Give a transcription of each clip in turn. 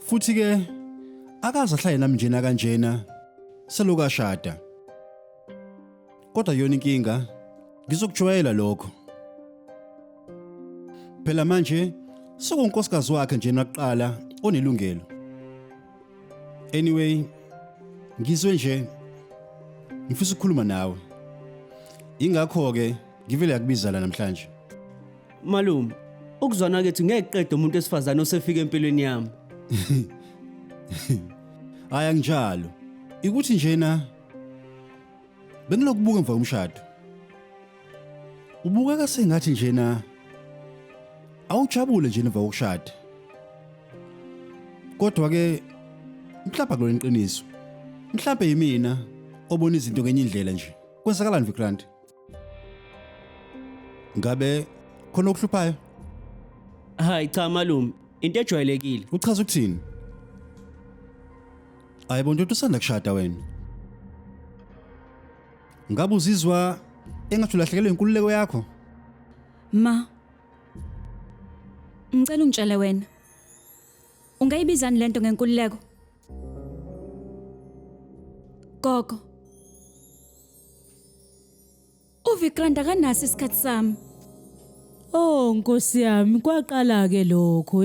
Futhi ke akaze ahlaye nami njena kanjena selokashada. Kodwa yona inkinga ngizokujwayela lokho. Phela manje sokunkosikazi wakhe nje naqala onelungelo. Anyway, ngizwe nje ngifisa ukukhuluma nawe. Ingakho ke ngivele yakubiza la namhlanje. Malume, ukuzwana kethi ngeke qede umuntu esifazane osefika empilweni yami. Aya njalo. Ikuthi njena bengilokubuka emva komshado. Ubuka kasengathi njena awujabule nje emva kokushada. Kodwa ke mhlawumbe kulona iqiniso. Mhlawumbe yimina obona izinto ngenye indlela nje. Kwenzakalani Vikrant? Ngabe khona okuhluphayo? Hayi cha malume, into ejwayelekile. Uchaza ukuthini? Ayibona ukuthi usanda kushada wena. Ngabe uzizwa engathi ulahlekelwe inkululeko yakho? Ma, ngicela ungitshele wena. Ungayibizani lento ngenkululeko? Gogo. Vikrant akanaso isikhathi sami. Oh Nkosi yami, kwaqala ke lokho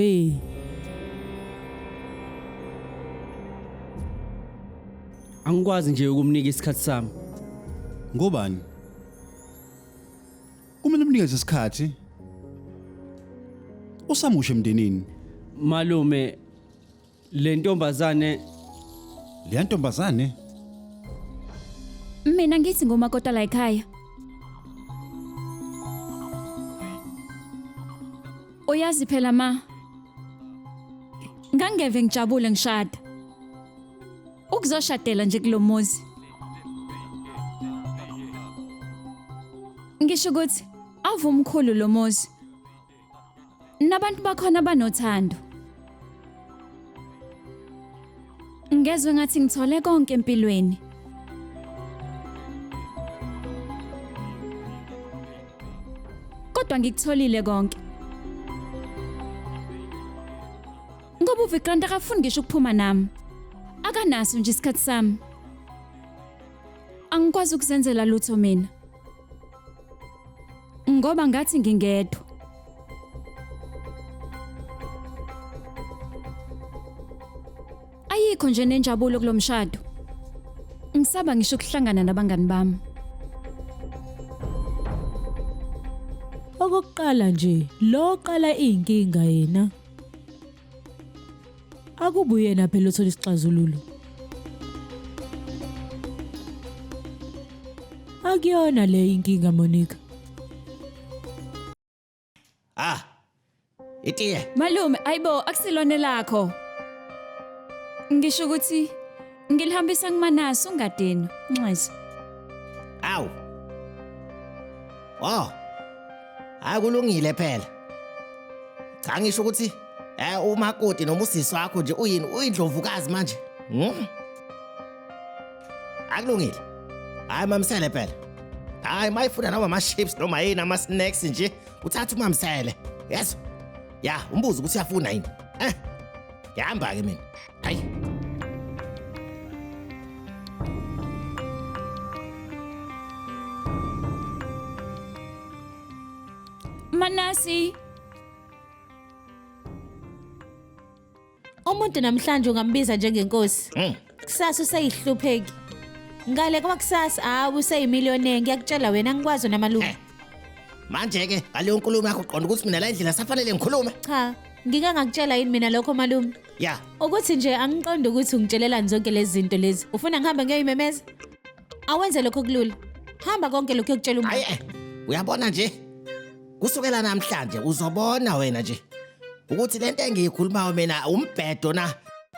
Angikwazi nje ukumnika isikhathi sami. Ngobani? Kumele umnikeze isikhathi. Usamusha emndenini. Malume, le ntombazane Mina ngithi ngumakoti la ekhaya. Uyazi phela ma. Ngangeve ngijabule ngishada. Ukuzoshadela nje kulomuzi. Ngisho ukuthi avumkhulu lo muzi. Nabantu bakhona banothando. Ngezwe ngathi ngithole konke empilweni. Kodwa ngikutholile konke. Ngoba uVikrant akafuni ngisho ukuphuma nami. Akanaso nje isikhathi sami. Angikwazi ukuzenzela lutho mina. Ngoba ngathi ngingedwa. Ayikho nje nenjabulo kulomshado. Ngisaba ngisho ukuhlangana nabangani bami. Okokuqala nje, lo qala inkinga yena. Akubuyena phela uthola isixazululo. Akuyona le inkinga Monica. Itiye. Malume, ayibo akusilone lakho. Ngisho ukuthi ngilihambisa ngimanaso ungadeni, Nxesi. Awu. Oh. Akulungile phela. Cha ngisho ukuthi umakoti noma usisi wakho nje uyindlovukazi manje. Akulungile. Hayi mamsele phela. Hayi mayifuna noma ama chips noma yini ama snacks nje uthatha umamsele. Yes. Ya, umbuzo ukuthi uyafuna yini? Yahamba ke mina. Hayi. Manasi. Umuntu namhlanje ungambiza njengenkosi. Kusasa usayihlupheki. Ngale kwakusasa usayimillionaire ngiyakutshela wena ngikwazi namalume. Manje ke ngaleyo nkulumo yakho uqonda ukuthi mina la endlela safanele ngikhulume. Cha, ngike ngakutshela yini mina lokho malume? Ya. Ukuthi nje angiqonda ukuthi ungitshelelani zonke lezi zinto lezi. Ufuna ngihambe ngiyimemeza? Awenze lokho kulula. Hamba konke lokho ukutshela umuntu. Hayi uyabona nje. Kusukela namhlanje uzobona wena nje ukuthi lento engiyikhulumayo mina umbhedo na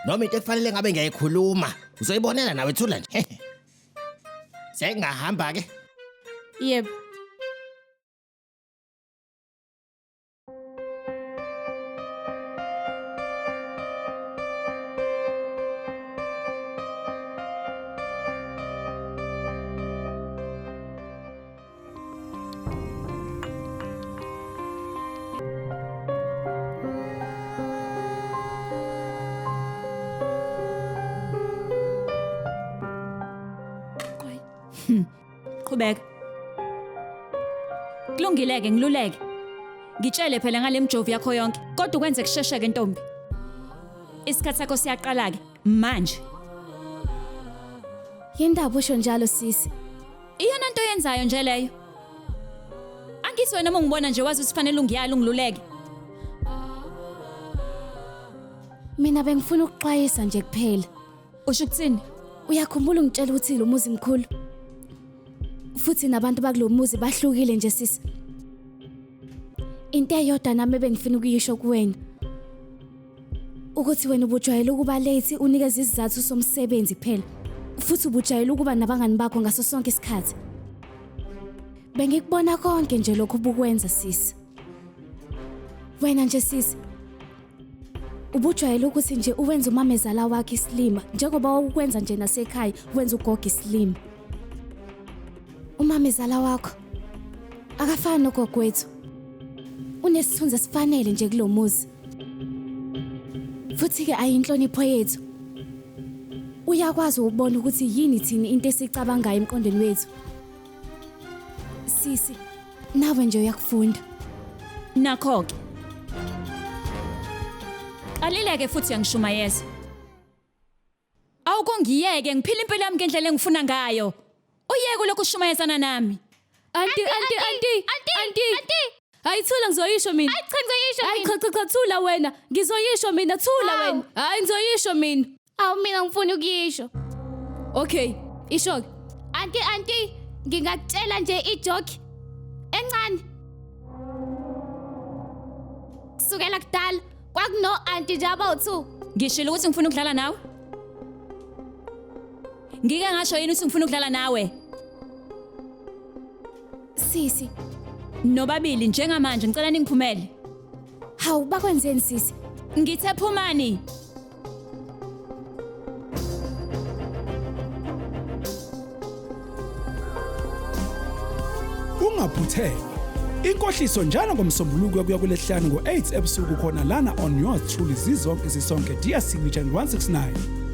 noma into ekufanele ngabe ngiyayikhuluma uzoyibonela nawe thula nje. Sengahamba ke? Yebo. qhubeka. Kulungileke ngiluleke. Ngitshele phela ngale mjovu yakho yonke, kodwa ukwenze kushesheke ntombi. Isikhathi sakho siyaqala ke manje. Yindaba usho njalo sisi. Iyona nto yenzayo nje leyo. Angithi wena mongibona nje wazi ukuthi fanele ungiyala ungiluleke. Mina bengifuna ukuxwayisa nje kuphela. Usho ukuthini? Uyakhumbula ungitshela ukuthi lo muzi mkhulu. Futhi nabantu bakulomuzi bahlukile nje sisi. Into eyodwa nami bengifuna ukuyisho kuwena. Ukuthi wena ubujwayele ukuba late unikeza izizathu somsebenzi phela. Futhi ubujwayele ukuba nabangani bakho ngaso sonke isikhathi. Bengikubona konke nje lokho ubukwenza sisi. Wena nje sisi. Ubujwayele ukuthi nje uwenze umamezala wakhe islima njengoba wawukwenza nje nasekhaya wenza ugogo islima. Umamezala wakho akafani nogogwethu. Unesithunzi esifanele nje kulomuzi. Futhi ke ayinhlonipho yethu. Uyakwazi ukubona ukuthi yini thini into esicabangayo emqondweni wethu. Sisi, nawe nje uyakufunda. Nakho ke. Alileke futhi yangishumayeza. Awukungiyeke ngiphila impilo yami ngendlela engifuna ngayo. Uyeke lokhu ushumayezana nami. Anti. Hayi thula ngizoyisho mina. Hayi cha ngizoyisho mina. Cha thula wena. Ngizoyisho mina thula wena. Hayi ngizoyisho mina. Awu mina ngifuna ukuyisho. Okay, isho. Anti, ngingakutshela nje ijoke encane. Kusukela kudala kwakuno anti nje abawu2. Ngishilo ukuthi ngifuna ukudlala nawe. Ngike ngasho yini ukuthi ngifuna ukudlala nawe? Sisi, nobabili njengamanje ngicela ningiphumele. hawu bakwenzeni sisi? Ngithe phumani. Ungaphutheki. Inkohliso njalo ngomsombuluko kuya kulesihlanu ngo8 ebusuku khona lana on yours truly Zizonke Sisonke Dear Signature 169.